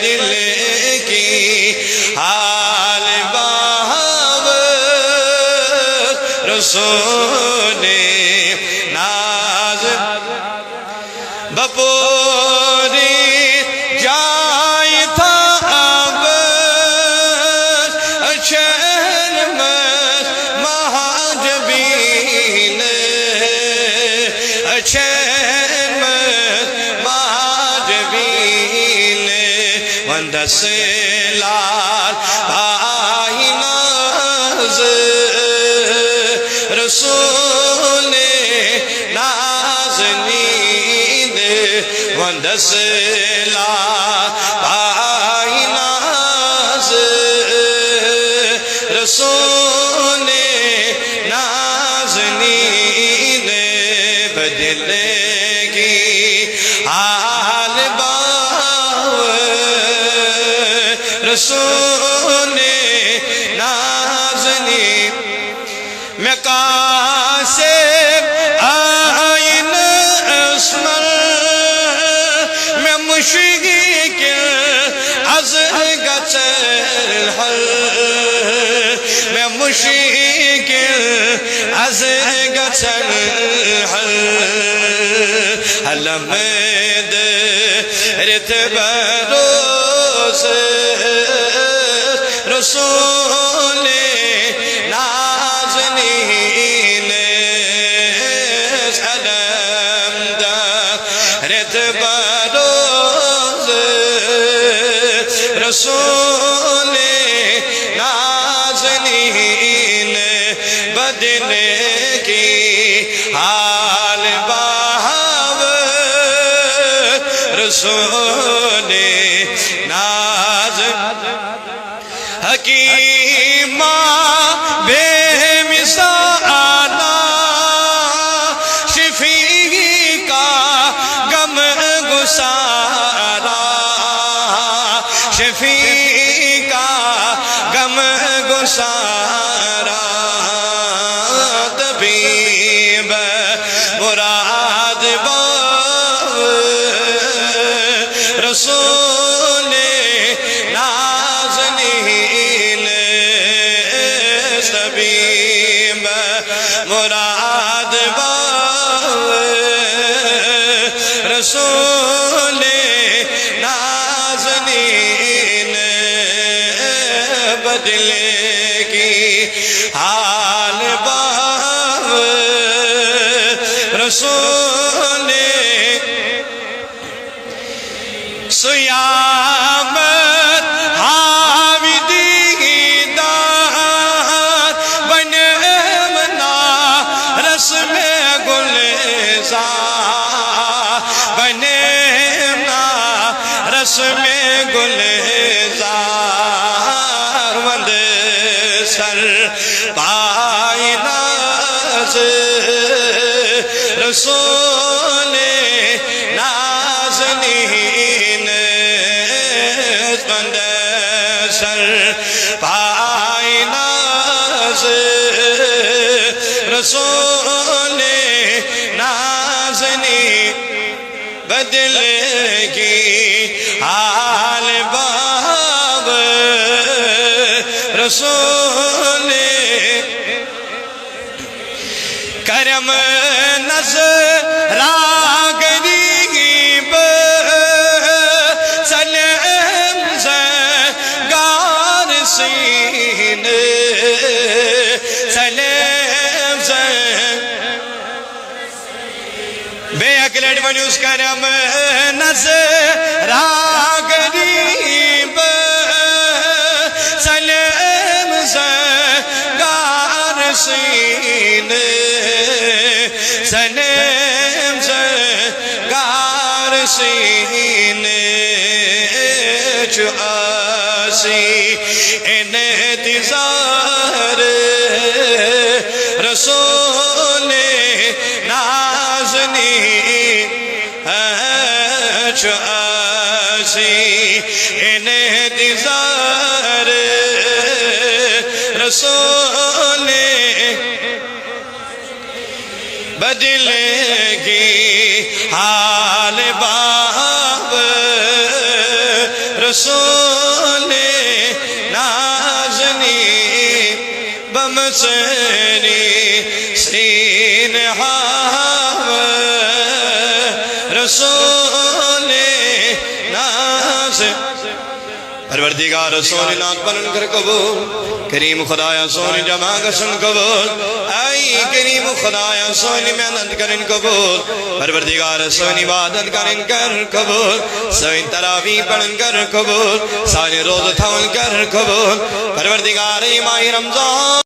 بدلگی حال باب رسول ناز بپوری جائے تھا اب شہر میں مہاجبین شہر میں مہاجبین وندس لال بھائی ناز رسول نازنین وندس لال بھائی ناز رسول نازنین بدلگی حال باب رسول نازنین میں قاسم آئین اسمر میں مشیق از گچر حل میں مشیق از گچر حل حلمد رتبروز رسول نازنین علمد رتبروز رسول نازنین بدلگی حال باب رسول ناز حکیمہ بے مثالا شفیع کا غم گسارا شفیع کا غم گسارا طبیب مراد باب رسول نازنین طبیب مراد باب رسول نازنین بدلگی حال باب رسول سیامت حاوی دیدار بنمنا رسم گلزار بنمنا رسم گلزار وند سر پائی ناز رسول نازنین وند سر پائی ناز رسول نازنین بدلگی حال باب رسول کرم نظر آگریب سلم زگار سین سلم زگار بے اکلٹ بنیوس کرم نظر آگریب سلم زگار سین سلم زگار سین چو آسی انتظار رسول نازنین چو آسی انتظار رسول بدلگی حال باب رسول نازنی بمسنی سینہا رسول نازنی پروردگار سونی ناک بلن کر قبول کریم خدایا سونی جمع گسن قبول آئی کریم خدایا سونی محنت کرن قبول پروردگار سونی عبادت کرن کر قبول سونی تراویح پڑھن کر قبول سونی روز تھون کر قبول پروردگار ماہ رمضان